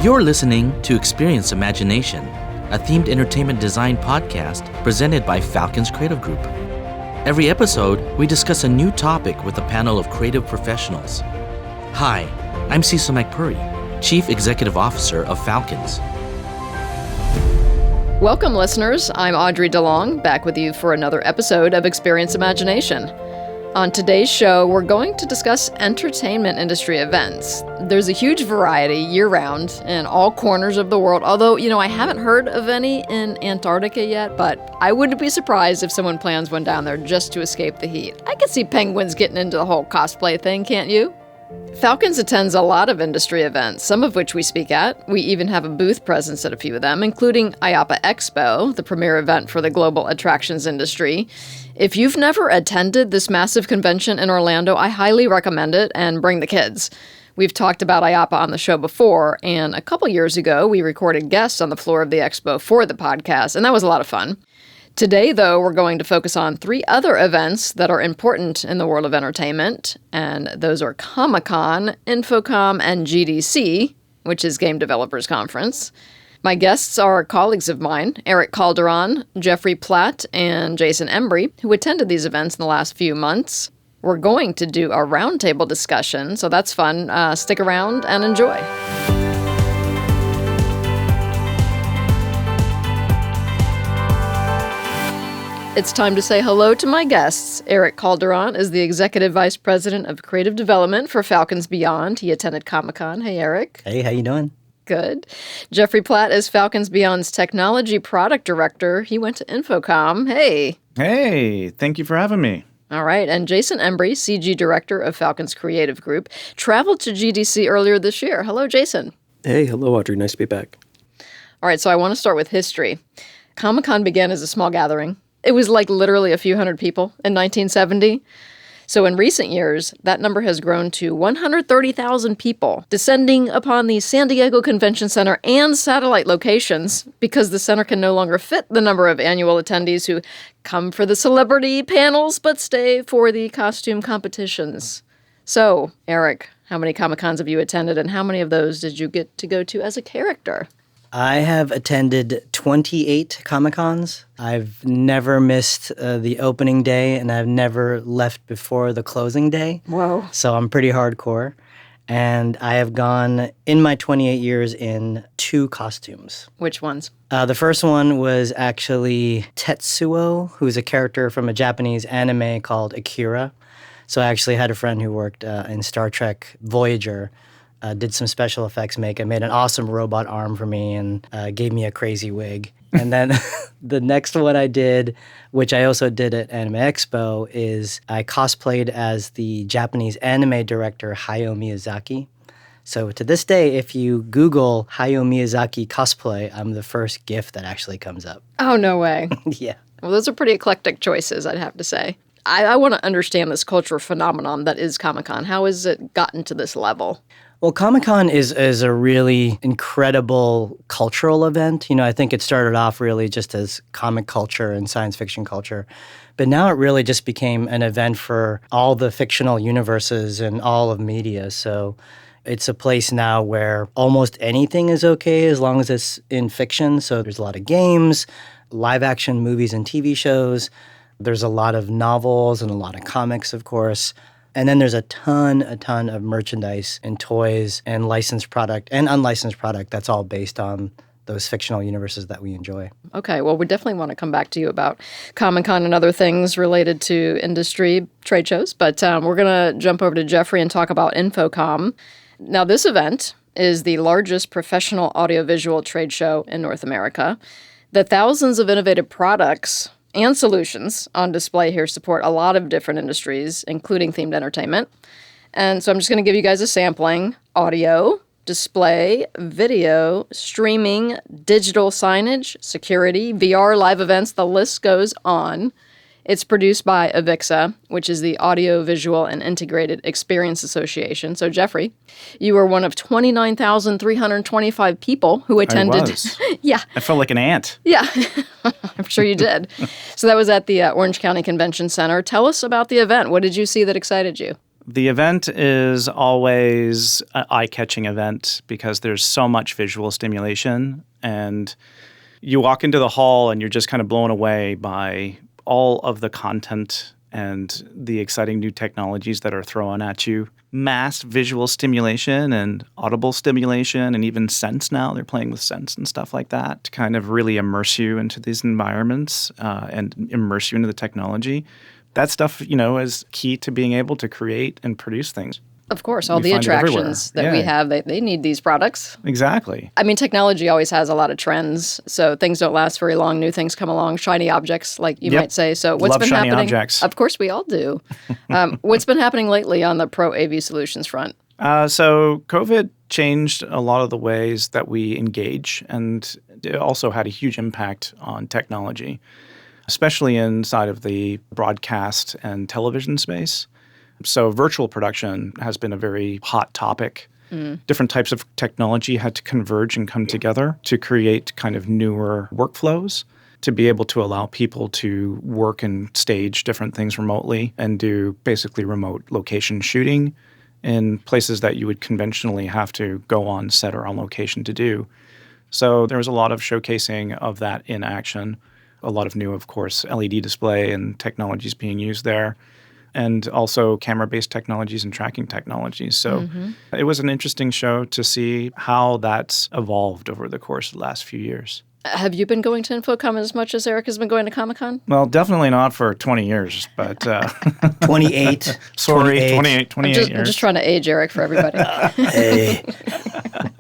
You're listening to Experience Imagination, a themed entertainment design podcast presented by Falcon's Creative Group. Every episode, we discuss a new topic with a panel of creative professionals. Hi, I'm Cecil McPurry, Chief Executive Officer of Falcons. Welcome, listeners. I'm Audrey DeLong, back with you for another episode of Experience Imagination. On today's show, we're going to discuss entertainment industry events. There's a huge variety year-round in all corners of the world, although, I haven't heard of any in Antarctica yet, but I wouldn't be surprised if someone plans one down there just to escape the heat. I could see penguins getting into the whole cosplay thing, can't you? Falcons attends a lot of industry events, some of which we speak at. We even have a booth presence at a few of them, including IAAPA Expo, the premier event for the global attractions industry. If you've never attended this massive convention in Orlando, I highly recommend it, and bring the kids. We've talked about IAAPA on the show before, and a couple years ago, we recorded guests on the floor of the expo for the podcast, and that was a lot of fun. Today, though, we're going to focus on three other events that are important in the world of entertainment, and those are Comic-Con, InfoComm, and GDC, which is Game Developers Conference. My guests are colleagues of mine, Eric Calderon, Jeffrey Platt, and Jason Embry, who attended these events in the last few months. We're going to do a roundtable discussion, so that's fun. Stick around and enjoy. It's time to say hello to my guests. Eric Calderon is the Executive Vice President of Creative Development for Falcons Beyond. He attended Comic-Con. Hey, Eric. Hey, how you doing? Good. Jeffrey Platt is Falcons Beyond's Technology Product Director. He went to InfoComm. Hey. Hey, thank you for having me. All right. And Jason Embry, CG Director of Falcons Creative Group, traveled to GDC earlier this year. Hello, Jason. Hey, hello, Audrey. Nice to be back. All right. So I want to start with history. Comic-Con began as a small gathering. It was like literally a few hundred people in 1970. So in recent years, that number has grown to 130,000 people, descending upon the San Diego Convention Center and satellite locations because the center can no longer fit the number of annual attendees who come for the celebrity panels but stay for the costume competitions. So, Eric, how many Comic-Cons have you attended, and how many of those did you get to go to as a character? I have attended 28 Comic-Cons. I've never missed the opening day, and I've never left before the closing day. Whoa. So I'm pretty hardcore. And I have gone, in my 28 years, in 2 costumes. Which ones? The first one was actually Tetsuo, who's a character from a Japanese anime called Akira. So I actually had a friend who worked in Star Trek Voyager, did some special effects makeup, made an awesome robot arm for me, and gave me a crazy wig. And then the next one I did, which I also did at Anime Expo, is I cosplayed as the Japanese anime director Hayao Miyazaki. So to this day, if you Google Hayao Miyazaki cosplay, I'm the first GIF that actually comes up. Oh, no way. Yeah. Well, those are pretty eclectic choices, I'd have to say. I want to understand this cultural phenomenon that is Comic-Con. How has it gotten to this level? Well, Comic-Con is a really incredible cultural event. I think it started off really just as comic culture and science fiction culture. But now it really just became an event for all the fictional universes and all of media. So it's a place now where almost anything is okay as long as it's in fiction. So there's a lot of games, live action movies and TV shows. There's a lot of novels and a lot of comics, of course. And then there's a ton of merchandise and toys and licensed product and unlicensed product that's all based on those fictional universes that we enjoy. Okay, well, we definitely want to come back to you about Comic-Con and other things related to industry trade shows, but we're going to jump over to Jeffrey and talk about InfoComm. Now, this event is the largest professional audiovisual trade show in North America. The thousands of innovative products and solutions on display here support a lot of different industries, including themed entertainment. And so I'm just going to give you guys a sampling. Audio, display, video, streaming, digital signage, security, VR, live events, the list goes on. It's produced by AVIXA, which is the Audiovisual and Integrated Experience Association. So, Jeffrey, you were one of 29,325 people who attended. I was. Yeah. I felt like an ant. Yeah, I'm sure you did. So that was at the Orange County Convention Center. Tell us about the event. What did you see that excited you? The event is always an eye-catching event because there's so much visual stimulation, and you walk into the hall and you're just kind of blown away by all of the content and the exciting new technologies that are thrown at you. Mass visual stimulation and audible stimulation and even sense now. They're playing with sense and stuff like that to kind of really immerse you into these environments and immerse you into the technology. That stuff, is key to being able to create and produce things. Of course, all the attractions that we have, they need these products. Exactly. I mean, technology always has a lot of trends, so things don't last very long. New things come along, shiny objects, like you might say. So what's Love been shiny happening? Objects. Of course, we all do. What's been happening lately on the Pro AV Solutions front? So COVID changed a lot of the ways that we engage, and it also had a huge impact on technology, especially inside of the broadcast and television space. So virtual production has been a very hot topic. Different types of technology had to converge and come together to create kind of newer workflows to be able to allow people to work and stage different things remotely and do basically remote location shooting in places that you would conventionally have to go on set or on location to do. So there was a lot of showcasing of that in action. A lot of new, of course, LED display and technologies being used there, and also camera-based technologies and tracking technologies. So it was an interesting show to see how that's evolved over the course of the last few years. Have you been going to InfoComm as much as Eric has been going to Comic-Con? Well, definitely not for 20 years, but 28. sorry, 28 years. I'm just trying to age Eric for everybody. Hey.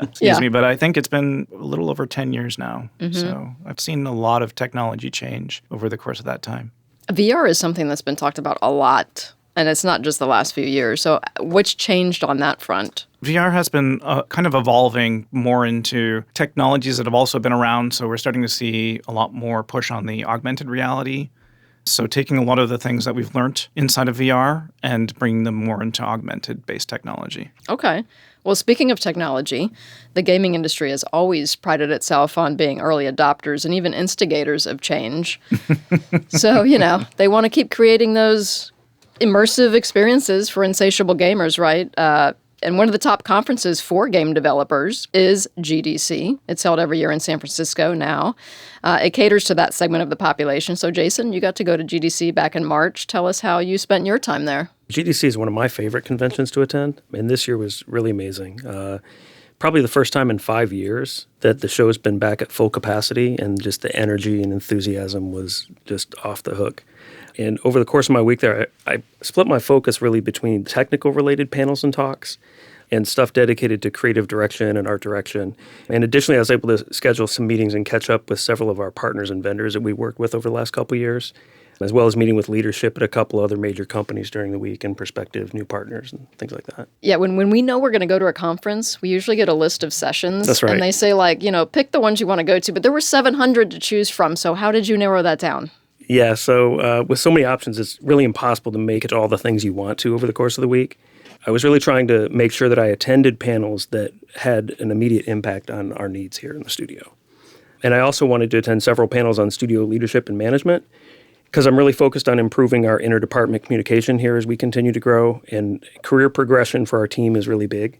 Excuse me, but I think it's been a little over 10 years now. So I've seen a lot of technology change over the course of that time. VR is something that's been talked about a lot, and it's not just the last few years. So what's changed on that front? VR has been kind of evolving more into technologies that have also been around. So we're starting to see a lot more push on the augmented reality. So taking a lot of the things that we've learned inside of VR and bringing them more into augmented-based technology. Okay. Well, speaking of technology, the gaming industry has always prided itself on being early adopters and even instigators of change. So, they want to keep creating those immersive experiences for insatiable gamers, right? And one of the top conferences for game developers is GDC. It's held every year in San Francisco now. It caters to that segment of the population. So, Jason, you got to go to GDC back in March. Tell us how you spent your time there. GDC is one of my favorite conventions to attend, and this year was really amazing. Probably the first time in 5 years that the show has been back at full capacity, and just the energy and enthusiasm was just off the hook. And over the course of my week there, I split my focus really between technical-related panels and talks and stuff dedicated to creative direction and art direction. And additionally, I was able to schedule some meetings and catch up with several of our partners and vendors that we worked with over the last couple of years, as well as meeting with leadership at a couple other major companies during the week and prospective new partners and things like that. Yeah, when we know we're going to go to a conference, we usually get a list of sessions. That's right. And they say, pick the ones you want to go to. But there were 700 to choose from. So how did you narrow that down? Yeah, so with so many options, it's really impossible to make it all the things you want to over the course of the week. I was really trying to make sure that I attended panels that had an immediate impact on our needs here in the studio. And I also wanted to attend several panels on studio leadership and management because I'm really focused on improving our interdepartment communication here as we continue to grow. And career progression for our team is really big,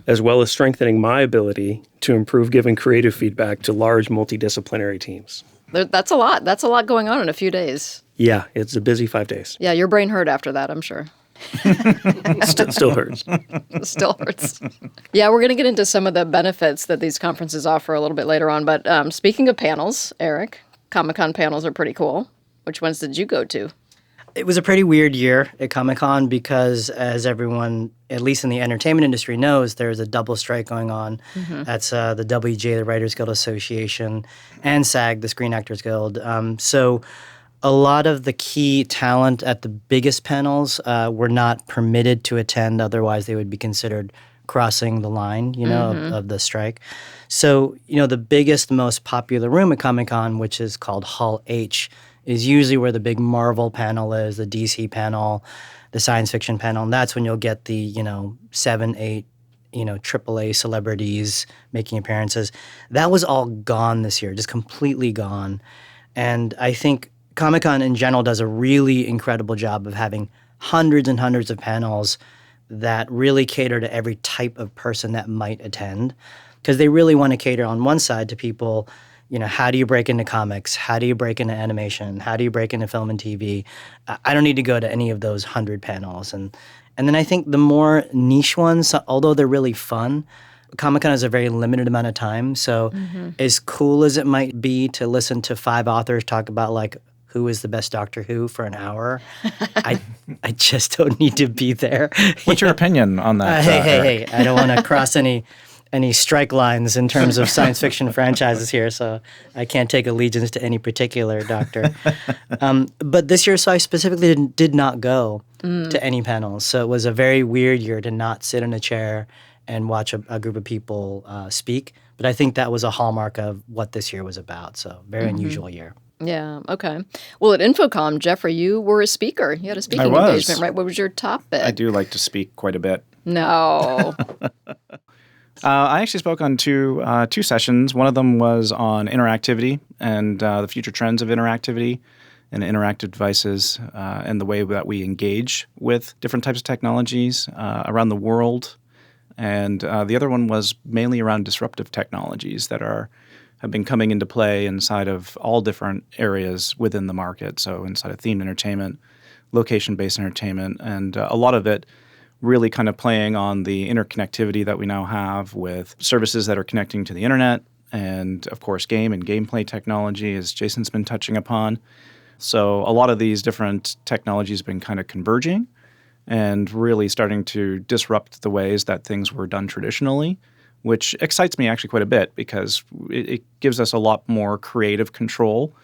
as well as strengthening my ability to improve giving creative feedback to large multidisciplinary teams. That's a lot. That's a lot going on in a few days. Yeah, it's a busy 5 days. Yeah, your brain hurt after that, I'm sure. Still hurts. Still hurts. Yeah, we're going to get into some of the benefits that these conferences offer a little bit later on. But speaking of panels, Eric, Comic-Con panels are pretty cool. Which ones did you go to? It was a pretty weird year at Comic-Con because, as everyone, at least in the entertainment industry, knows, there's a double strike going on. That's the WGA, the Writers Guild Association, and SAG, the Screen Actors Guild. So a lot of the key talent at the biggest panels were not permitted to attend. Otherwise, they would be considered crossing the line, of the strike. So, the biggest, most popular room at Comic-Con, which is called Hall H, is usually where the big Marvel panel is, the DC panel, the science fiction panel. And that's when you'll get the, 7, 8, AAA celebrities making appearances. That was all gone this year, just completely gone. And I think Comic-Con in general does a really incredible job of having hundreds and hundreds of panels that really cater to every type of person that might attend, because they really want to cater on one side to people, how do you break into comics? How do you break into animation? How do you break into film and TV? I don't need to go to any of those 100 panels. And then I think the more niche ones, although they're really fun, Comic-Con is a very limited amount of time. So as cool as it might be to listen to 5 authors talk about like who is the best Doctor Who for an hour, I just don't need to be there. What's your opinion on that? Hey, I don't want to cross any strike lines in terms of science fiction franchises here, so I can't take allegiance to any particular doctor. But this year, so I specifically did not go to any panels. So it was a very weird year to not sit in a chair and watch a group of people speak. But I think that was a hallmark of what this year was about. So very unusual year. Yeah, okay. Well, at InfoComm, Jeffrey, you were a speaker. You had a speaking engagement, right? What was your topic? I do like to speak quite a bit. No. I actually spoke on two sessions. One of them was on interactivity and the future trends of interactivity and interactive devices and the way that we engage with different types of technologies around the world. And the other one was mainly around disruptive technologies that have been coming into play inside of all different areas within the market. So inside of themed entertainment, location-based entertainment, and a lot of it really kind of playing on the interconnectivity that we now have with services that are connecting to the internet and, of course, game and gameplay technology, as Jason's been touching upon. So a lot of these different technologies have been kind of converging and really starting to disrupt the ways that things were done traditionally, which excites me actually quite a bit because it gives us a lot more creative control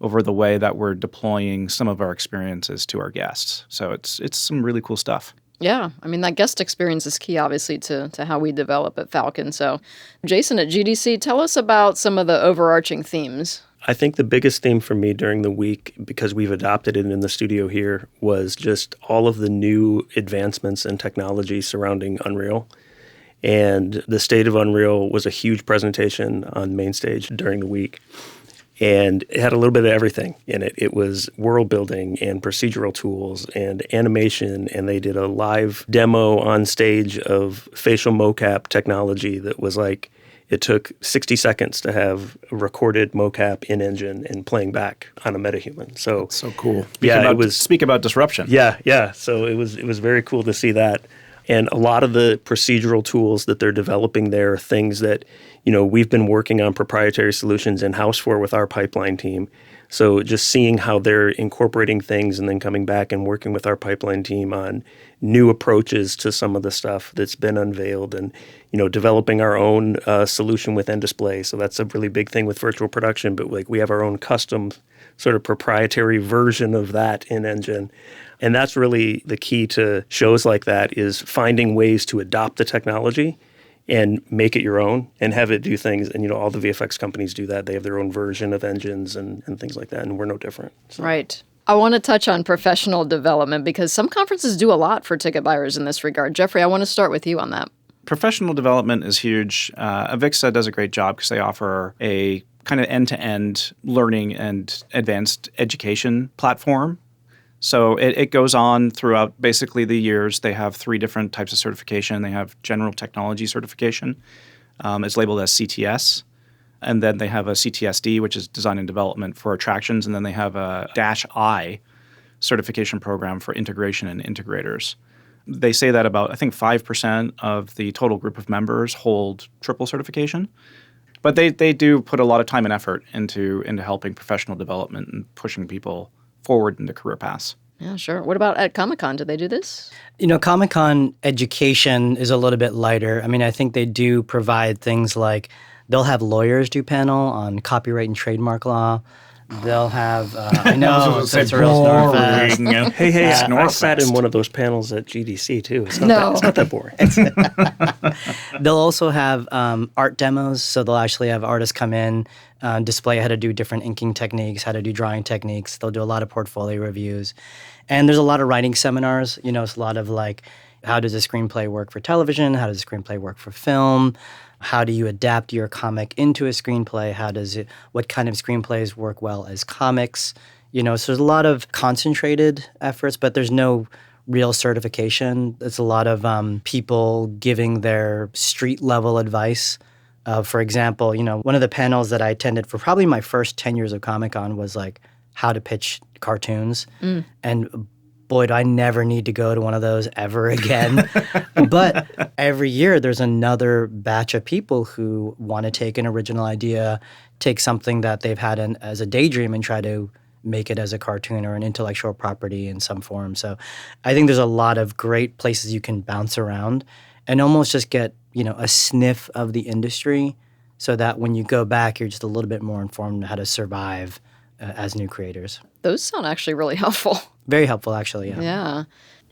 over the way that we're deploying some of our experiences to our guests. So it's some really cool stuff. Yeah, I mean, that guest experience is key, obviously, to how we develop at Falcon. So, Jason, at GDC, tell us about some of the overarching themes. I think the biggest theme for me during the week, because we've adopted it in the studio here, was just all of the new advancements in technology surrounding Unreal. And the state of Unreal was a huge presentation on main stage during the week. And it had a little bit of everything in it. It was world building and procedural tools and animation. And they did a live demo on stage of facial mocap technology that was like, it took 60 seconds to have a recorded mocap in engine and playing back on a metahuman. So that's so cool. Speak about disruption. Yeah. So it was very cool to see that. And a lot of the procedural tools that they're developing there are things that, we've been working on proprietary solutions in-house for with our pipeline team. So just seeing how they're incorporating things and then coming back and working with our pipeline team on new approaches to some of the stuff that's been unveiled and, developing our own solution with N-Display. So that's a really big thing with virtual production, but we have our own custom sort of proprietary version of that in engine. And that's really the key to shows like that is finding ways to adopt the technology and make it your own and have it do things. And, all the VFX companies do that. They have their own version of engines and things like that. And we're no different. So. Right. I want to touch on professional development because some conferences do a lot for ticket buyers in this regard. Jeffrey, I want to start with you on that. Professional development is huge. Avixa does a great job because they offer a kind of end-to-end learning and advanced education platform. So it goes on throughout basically the years. They have 3 different types of certification. They have general technology certification. It's labeled as CTS. And then they have a CTSD, which is design and development for attractions. And then they have a -I certification program for integration and integrators. They say that about, I think, 5% of the total group of members hold triple certification. But they do put a lot of time and effort into helping professional development and pushing people forward in the career paths. Yeah, sure. What about at Comic-Con? Do they do this? Comic-Con education is a little bit lighter. I mean, I think they do provide things like they'll have lawyers do panel on copyright and trademark law. They'll have, I know, it's a real snore fest. Hey, I sat in one of those panels at GDC too. It's not that boring. They'll also have art demos, so they'll actually have artists come in, display how to do different inking techniques, how to do drawing techniques. They'll do a lot of portfolio reviews. And there's a lot of writing seminars. It's a lot of how does a screenplay work for television? How does a screenplay work for film? How do you adapt your comic into a screenplay? What kind of screenplays work well as comics? So there's a lot of concentrated efforts, but there's no real certification. It's a lot of people giving their street level advice. For example, one of the panels that I attended for probably my first 10 years of Comic-Con was like how to pitch cartoons. And boy, do I never need to go to one of those ever again. But every year there's another batch of people who want to take an original idea, take something that they've had as a daydream and try to make it as a cartoon or an intellectual property in some form. So I think there's a lot of great places you can bounce around and almost just get, a sniff of the industry so that when you go back, you're just a little bit more informed on how to survive as new creators. Those sound actually really helpful. Very helpful, actually, yeah. Yeah.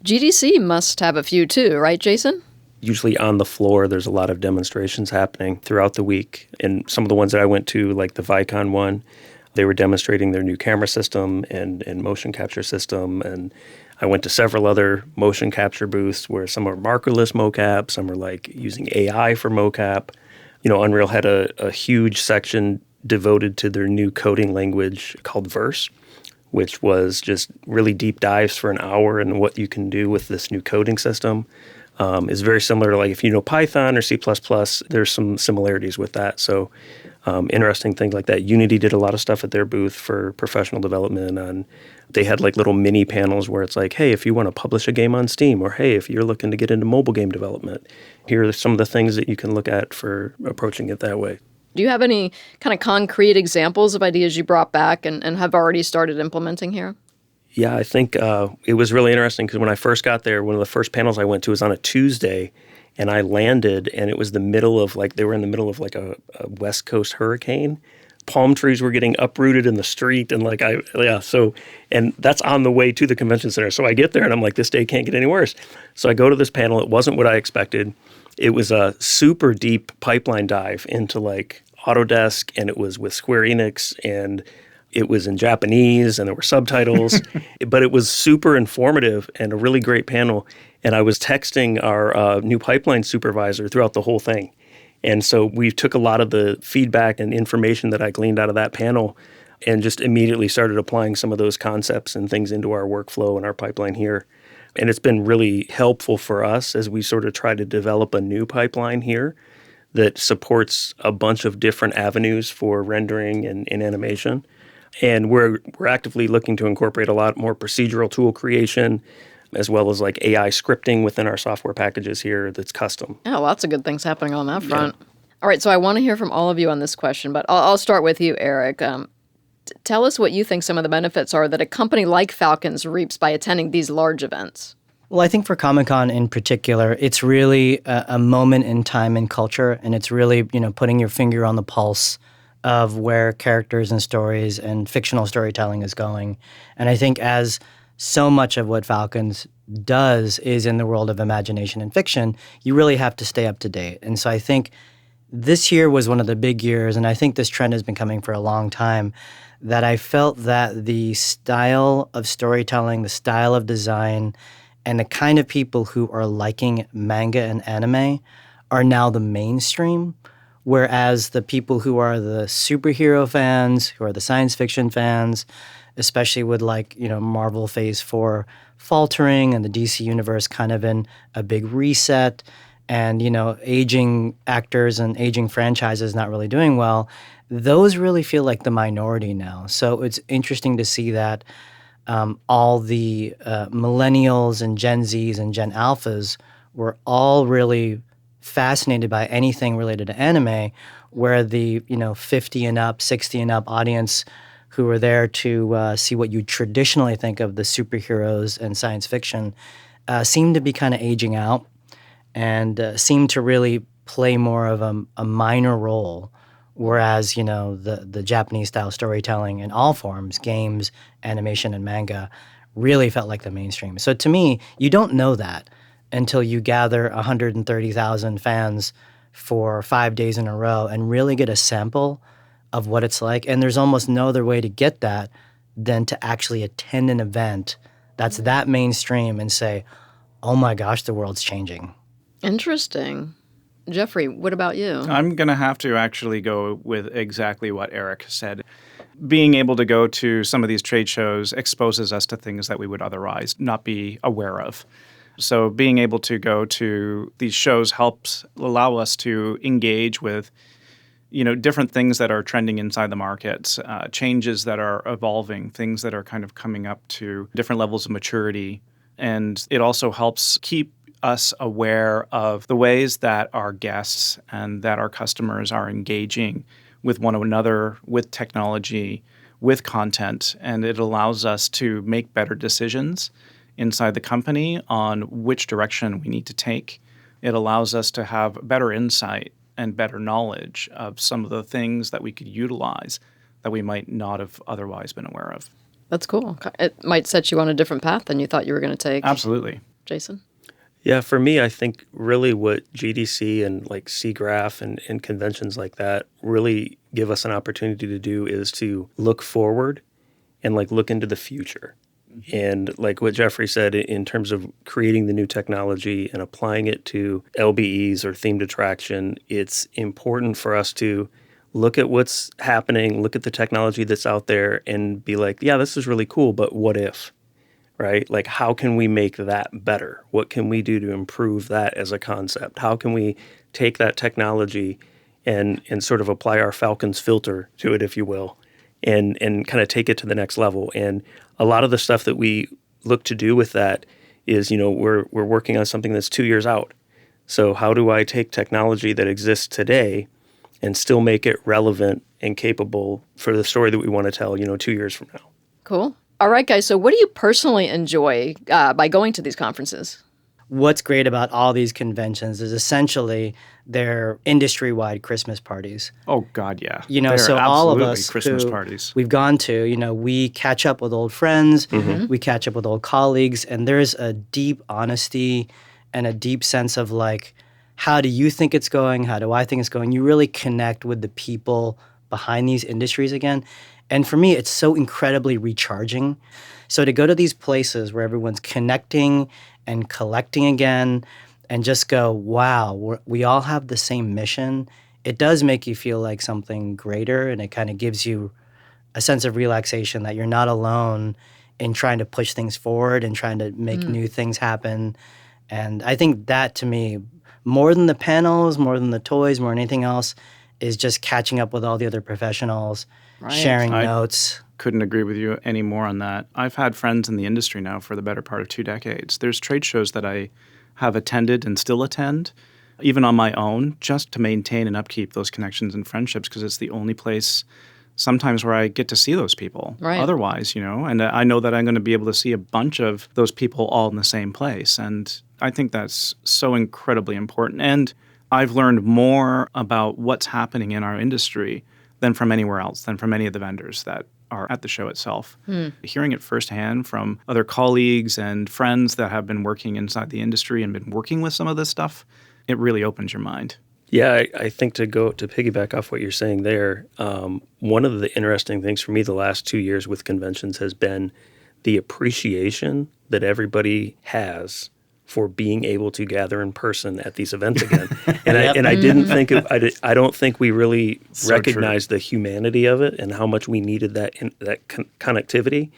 GDC must have a few too, right, Jason? Usually on the floor, there's a lot of demonstrations happening throughout the week. And some of the ones that I went to, like the Vicon one, they were demonstrating their new camera system and motion capture system. And I went to several other motion capture booths where some are markerless mocap, some are like using AI for mocap. Unreal had a huge section devoted to their new coding language called Verse, which was just really deep dives for an hour in what you can do with this new coding system. Is very similar to like if you know Python or C++, there's some similarities with that. So interesting things like that. Unity did a lot of stuff at their booth for professional development. And they had like little mini panels where it's like, hey, if you want to publish a game on Steam, or hey, if you're looking to get into mobile game development, here are some of the things that you can look at for approaching it that way. Do you have any kind of concrete examples of ideas you brought back and have already started implementing here? Yeah, I think it was really interesting because when I first got there, one of the first panels I went to was on a Tuesday, and I landed, and it was they were in the middle of like a West Coast hurricane. Palm trees were getting uprooted in the street, and and that's on the way to the convention center. So I get there, and I'm like, this day can't get any worse. So I go to this panel. It wasn't what I expected. It was a super deep pipeline dive into like Autodesk, and it was with Square Enix, and it was in Japanese, and there were subtitles, but it was super informative and a really great panel. And I was texting our new pipeline supervisor throughout the whole thing. And so we took a lot of the feedback and information that I gleaned out of that panel and just immediately started applying some of those concepts and things into our workflow and our pipeline here. And it's been really helpful for us as we sort of try to develop a new pipeline here that supports a bunch of different avenues for rendering and animation. And we're actively looking to incorporate a lot more procedural tool creation, as well as like AI scripting within our software packages here that's custom. Yeah, lots of good things happening on that front. Yeah. All right, so I want to hear from all of you on this question, but I'll start with you, Eric. Tell us what you think some of the benefits are that a company like Falcon's reaps by attending these large events. Well, I think for Comic-Con in particular, it's really a moment in time and culture, and it's really, putting your finger on the pulse of where characters and stories and fictional storytelling is going. And I think as so much of what Falcons does is in the world of imagination and fiction, you really have to stay up to date. And so I think this year was one of the big years, and I think this trend has been coming for a long time, that I felt that the style of storytelling, the style of design, and the kind of people who are liking manga and anime are now the mainstream. Whereas the people who are the superhero fans, who are the science fiction fans, especially with Marvel Phase 4 faltering and the DC Universe kind of in a big reset and, aging actors and aging franchises not really doing well, those really feel like the minority now. So it's interesting to see that all the millennials and Gen Zs and Gen Alphas were all really fascinated by anything related to anime, where the 50 and up, 60 and up audience who were there to see what you traditionally think of the superheroes and science fiction seemed to be kind of aging out and seemed to really play more of a minor role, whereas the Japanese style storytelling in all forms, games, animation, and manga, really felt like the mainstream. So to me, you don't know that until you gather 130,000 fans for 5 days in a row and really get a sample of what it's like. And there's almost no other way to get that than to actually attend an event that's that mainstream and say, oh my gosh, the world's changing. Interesting. Jeffrey, what about you? I'm going to have to actually go with exactly what Eric said. being able to go to some of these trade shows exposes us to things that we would otherwise not be aware of. So being able to go to these shows helps allow us to engage with different things that are trending inside the markets, changes that are evolving, things that are kind of coming up to different levels of maturity. And it also helps keep us aware of the ways that our guests and that our customers are engaging with one another, with technology, with content. And it allows us to make better decisions inside the company on which direction we need to take. It allows us to have better insight and better knowledge of some of the things that we could utilize that we might not have otherwise been aware of. That's cool. It might set you on a different path than you thought you were going to take. Absolutely. Jason? Yeah, for me, I think really what GDC and like SIGGRAPH and conventions like that really give us an opportunity to do is to look forward and like look into the future. And like what Jeffrey said, in terms of creating the new technology and applying it to LBEs or themed attraction, it's important for us to look at what's happening, look at the technology that's out there and be like, yeah, this is really cool, but what if, right? Like, how can we make that better? What can we do to improve that as a concept? How can we take that technology and sort of apply our Falcon's filter to it, if you will, and kind of take it to the next level? And a lot of the stuff that we look to do with that is, we're working on something that's 2 years out. So how do I take technology that exists today and still make it relevant and capable for the story that we want to tell, 2 years from now? Cool. All right, guys. So what do you personally enjoy by going to these conferences? What's great about all these conventions is essentially they're industry-wide Christmas parties. Oh, God, yeah. So They're all of absolutely us Christmas who parties. we've gone to, we catch up with old friends, we catch up with old colleagues, and there's a deep honesty and a deep sense of like, how do you think it's going? How do I think it's going? You really connect with the people behind these industries again. And for me, it's so incredibly recharging. So to go to these places where everyone's connecting and collecting again and just go, wow, we all have the same mission, it does make you feel like something greater, and it kind of gives you a sense of relaxation that you're not alone in trying to push things forward and trying to make new things happen. And I think that, to me, more than the panels, more than the toys, more than anything else, is just catching up with all the other professionals, sharing notes. Couldn't agree with you any more on that. I've had friends in the industry now for the better part of 2 decades. There's trade shows that I have attended and still attend, even on my own, just to maintain and upkeep those connections and friendships, because it's the only place sometimes where I get to see those people. Right. Otherwise, and I know that I'm going to be able to see a bunch of those people all in the same place. And I think that's so incredibly important. And I've learned more about what's happening in our industry than from anywhere else, than from any of the vendors that are at the show itself. Hearing it firsthand from other colleagues and friends that have been working inside the industry and been working with some of this stuff, it really opens your mind. Yeah, I think to piggyback off what you're saying there, one of the interesting things for me the last 2 years with conventions has been the appreciation that everybody has for being able to gather in person at these events again. And I didn't think I don't think we really recognized the humanity of it and how much we needed that connectivity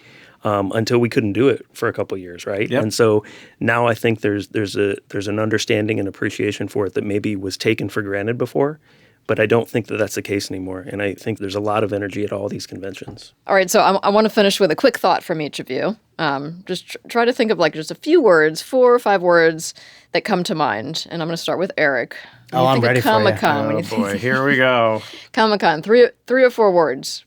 until we couldn't do it for a couple of years, right? Yep. And so now I think there's an understanding and appreciation for it that maybe was taken for granted before. But I don't think that that's the case anymore. And I think there's a lot of energy at all these conventions. All right, so I want to finish with a quick thought from each of you. Just try to think of like just a few words, 4 or 5 words that come to mind. And I'm going to start with Eric. When you I'm think of ready for you. Comic-Con, when Oh, you think boy, here we go. Comic-Con, three or 4 words.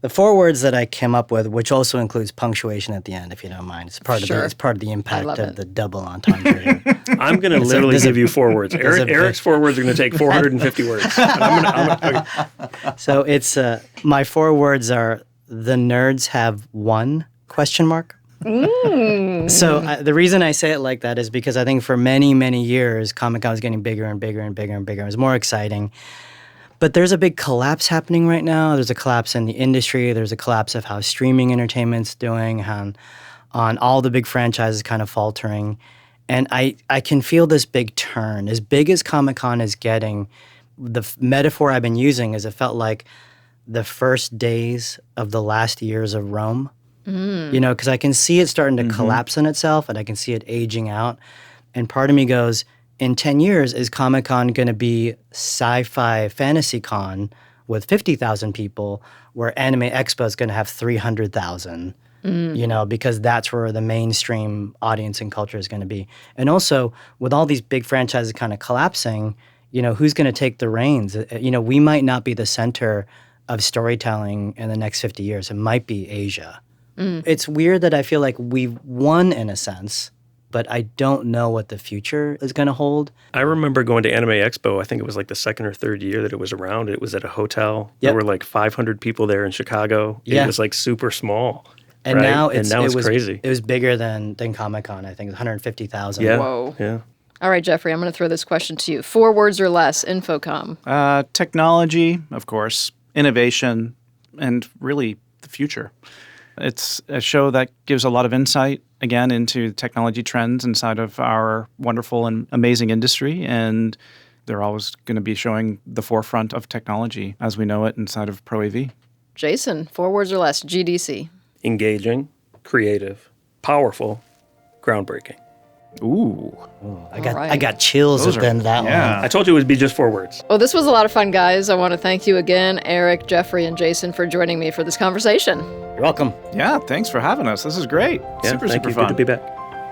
The 4 words that I came up with, which also includes punctuation at the end, if you don't mind. It's part Sure. of the impact love of it. the double entendre here. I'm going to literally give you 4 words. Eric's 4 words are going to take 450 words. Okay. So it's my 4 words are: the nerds have won? ? So the reason I say it like that is because I think for many, many years, Comic-Con was getting bigger and bigger and bigger and bigger. It was more exciting. But there's a big collapse happening right now. There's a collapse in the industry. There's a collapse of how streaming entertainment's doing, on all the big franchises kind of faltering. And I can feel this big turn. As big as Comic-Con is getting, the metaphor I've been using is it felt like the first days of the last years of Rome. You know, because I can see it starting to collapse in itself, and I can see it aging out. And part of me goes, in 10 years, is Comic-Con going to be sci-fi fantasy con with 50,000 people, where Anime Expo is going to have 300,000? You know, because that's where the mainstream audience and culture is going to be. And also, with all these big franchises kind of collapsing, you know, who's going to take the reins? You know, we might not be the center of storytelling in the next 50 years. It might be Asia. It's weird that I feel like we've won in a sense, but I don't know what the future is going to hold. I remember going to Anime Expo. I think it was like the second or third year that it was around. It was at a hotel. There were like 500 people there in Chicago. It was like super small. And now it's crazy. It was bigger than Comic-Con. I think it was 150,000. Yeah. Whoa. Yeah. All right, Jeffrey, I'm going to throw this question to you. 4 words or less, InfoComm. Technology, of course, innovation, and really the future. It's a show that gives a lot of insight, again, into technology trends inside of our wonderful and amazing industry. And they're always going to be showing the forefront of technology as we know it inside of Pro AV. Jason, 4 words or less, GDC. Engaging, creative, powerful, groundbreaking. Ooh. I got chills at the end of that one. I told you it would be just 4 words. Well, this was a lot of fun, guys. I want to thank you again, Eric, Jeffrey, and Jason, for joining me for this conversation. You're welcome. Yeah, thanks for having us. This is great. Yeah, super thank you. fun. Good to be back.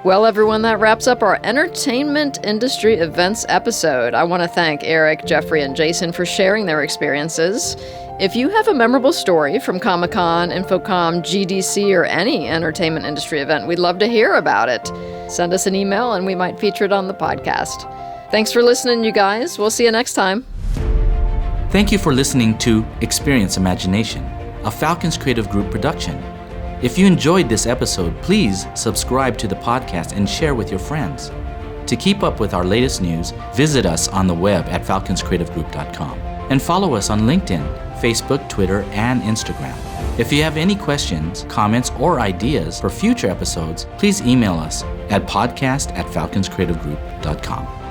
Well, everyone, that wraps up our entertainment industry events episode. I want to thank Eric, Jeffrey, and Jason for sharing their experiences. If you have a memorable story from Comic-Con, InfoComm, GDC, or any entertainment industry event, we'd love to hear about it. Send us an email and we might feature it on the podcast. Thanks for listening, you guys. We'll see you next time. Thank you for listening to Experience Imagination, a Falcons Creative Group production. If you enjoyed this episode, please subscribe to the podcast and share with your friends. To keep up with our latest news, visit us on the web at falconscreativegroup.com and follow us on LinkedIn, Facebook, Twitter, and Instagram. If you have any questions, comments, or ideas for future episodes, please email us at podcast@falconscreativegroup.com.